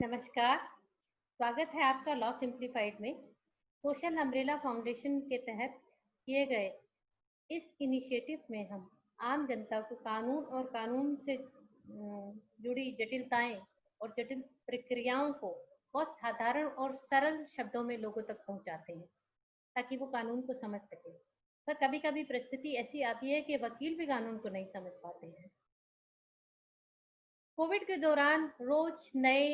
नमस्कार, स्वागत है आपका लॉ सिंप्लीफाइड में। सोशल अम्ब्रेला फाउंडेशन के तहत किए गए इस इनिशिएटिव में हम आम जनता को कानून और कानून से जुड़ी जटिलताएं और जटिल प्रक्रियाओं को बहुत साधारण और सरल शब्दों में लोगों तक पहुंचाते हैं ताकि वो कानून को समझ सके। पर कभी-कभी परिस्थिति ऐसी आती है कि वकील भी कानून को नहीं समझ पाते हैं। कोविड के दौरान रोज नए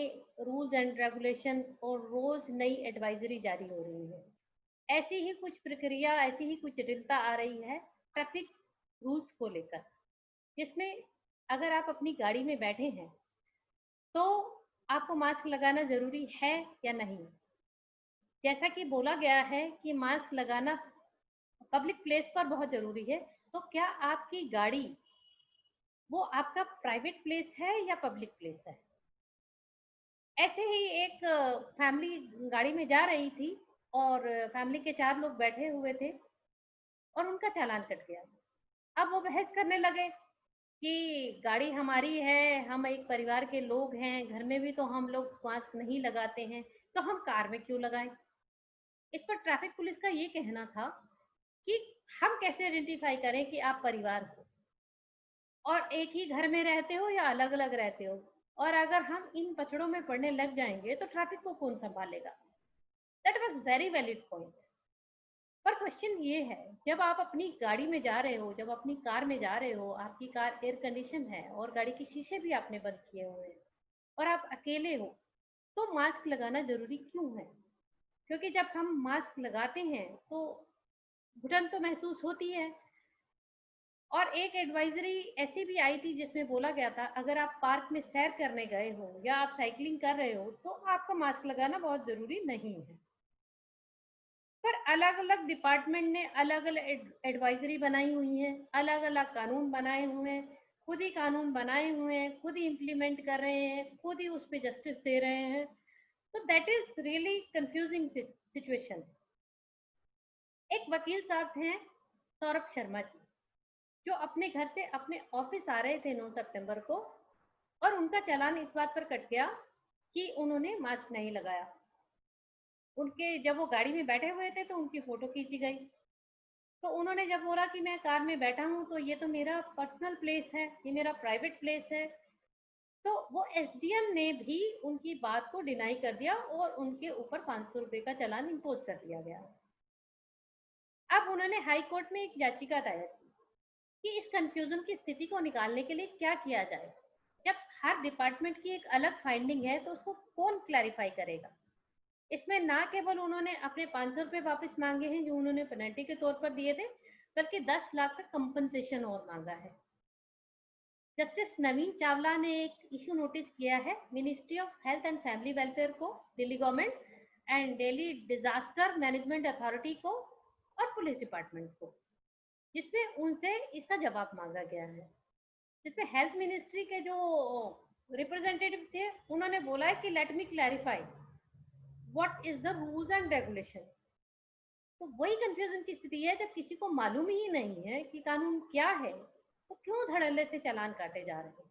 रूल्स एंड रेगुलेशन और रोज नई एडवाइजरी जारी हो रही है। ऐसी ही कुछ प्रक्रिया, ऐसी ही कुछ जटिलता आ रही है ट्रैफिक रूल्स को लेकर, जिसमें अगर आप अपनी गाड़ी में बैठे हैं तो आपको मास्क लगाना जरूरी है या नहीं। जैसा कि बोला गया है कि मास्क लगाना पब्लिक प्लेस पर बहुत जरूरी है, तो क्या आपकी गाड़ी वो आपका प्राइवेट प्लेस है या पब्लिक प्लेस है? ऐसे ही एक फैमिली गाड़ी में जा रही थी और फैमिली के 4 लोग बैठे हुए थे और उनका चालान कट गया। अब वो बहस करने लगे कि गाड़ी हमारी है, हम एक परिवार के लोग हैं, घर में भी तो हम लोग मास्क नहीं लगाते हैं, तो हम कार में क्यों लगाएं? इस पर ट्रैफिक पुलिस का ये कहना था कि हम कैसे आइडेंटिफाई करें कि आप परिवार हो और एक ही घर में रहते हो या अलग-अलग रहते हो? और अगर हम इन पचड़ों में पड़ने लग जाएंगे तो ट्रैफिक को कौन संभालेगा? That was very valid point. पर क्वेश्चन ये है, जब आप अपनी गाड़ी में जा रहे हो, जब अपनी कार में जा रहे हो, आपकी कार एयर कंडीशन है और गाड़ी के शीशे भी आपने बंद किए हुए हैं और आप अकेले हो, तो मास्क लगाना जरूरी क्यों है? क्योंकि जब हम मास्क लगाते हैं तो घुटन तो महसूस होती है। और एक एडवाइजरी ऐसी भी आई थी जिसमें बोला गया था, अगर आप पार्क में सैर करने गए हो या आप साइकिलिंग कर रहे हो तो आपको मास्क लगाना बहुत जरूरी नहीं है। पर अलग-अलग डिपार्टमेंट ने अलग-अलग एडवाइजरी बनाई हुई है, अलग-अलग कानून बनाए हुए हैं, खुद ही कानून बनाए हुए हैं, खुद ही इम्प्लीमेंट कर रहे हैं, खुद ही उस पे जस्टिस दे रहे हैं। तो that is really confusing situation. एक वकील साहब हैं सौरभ शर्मा जी, जो अपने घर से अपने ऑफिस आ रहे थे 9 सितंबर को और उनका चालान इस बात पर कट गया कि उन्होंने मास्क नहीं लगाया। उनके जब वो गाड़ी में बैठे हुए थे तो उनकी फोटो खींची गई। तो उन्होंने जब बोला कि मैं कार में बैठा हूँ तो ये तो मेरा पर्सनल प्लेस है, ये मेरा प्राइवेट प्लेस है, तो वो एसडीएम ने भी उनकी बात को डिनाई कर दिया और उनके ऊपर 500 रुपए का चालान इम्पोज कर दिया गया। अब उन्होंने हाई कोर्ट में एक याचिका दायर की कि इस कंफ्यूजन की स्थिति को निकालने के लिए क्या किया जाए। जब हर डिपार्टमेंट की एक अलग फाइंडिंग है तो उसको कौन क्लैरिफाई करेगा? इसमें ना केवल उन्होंने अपने 500 रुपए वापस मांगे हैं जो उन्होंने पेनल्टी के तौर पर दिए थे, बल्कि 10 लाख का कंपनसेशन और मांगा है। जस्टिस नवीन चावला ने एक इशू नोटिस किया है ministry of health and family welfare को, Delhi government and Delhi disaster management authority को और पुलिस डिपार्टमेंट को, जिसमें उनसे इसका जवाब मांगा गया है। जिसमें हेल्थ मिनिस्ट्री के जो रिप्रेजेंटेटिव थे उन्होंने बोला है कि let me clarify what is the rules and regulation. तो वही कंफ्यूजन की स्थिति है, जब किसी को मालूम ही नहीं है कि कानून क्या है तो क्यों धड़ल्ले से चालान काटे जा रहे हैं।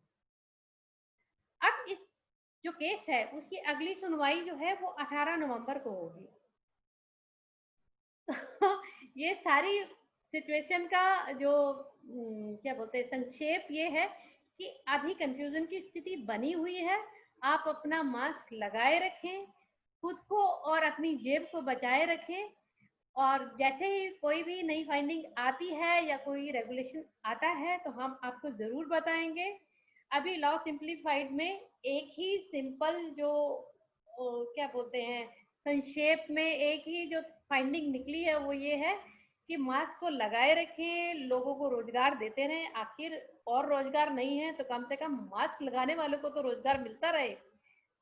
अब इस जो केस है उसकी अगली सुनवाई जो है वो 18 नवंबर को होगी। तो ये सारी सिचुएशन का जो क्या बोलते हैं संक्षेप ये है कि अभी कंफ्यूजन की स्थिति बनी हुई है। आप अपना मास्क लगाए रखें, खुद को और अपनी जेब को बचाए रखें, और जैसे ही कोई भी नई फाइंडिंग आती है या कोई रेगुलेशन आता है तो हम आपको ज़रूर बताएंगे। अभी लॉ सिंप्लीफाइड में एक ही सिंपल जो क्या बोलते हैं संक्षेप में एक ही जो फाइंडिंग निकली है वो ये है कि मास्क को लगाए रखें, लोगों को रोजगार देते रहें। आखिर और रोजगार नहीं है तो कम से कम मास्क लगाने वालों को तो रोजगार मिलता रहे।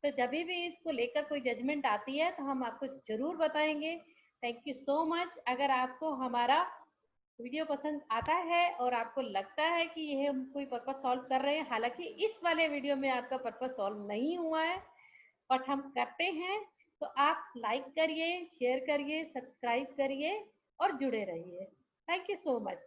तो जब भी इसको लेकर कोई जजमेंट आती है तो हम आपको ज़रूर बताएंगे। Thank you so much. अगर आपको हमारा वीडियो पसंद आता है और आपको लगता है कि ये हम कोई पर्पस सॉल्व कर रहे हैं, हालांकि इस वाले वीडियो में आपका पर्पस सॉल्व नहीं हुआ है बट हम करते हैं, तो आप लाइक करिए, शेयर करिए, सब्सक्राइब करिए और जुड़े रहिए। Thank you so much.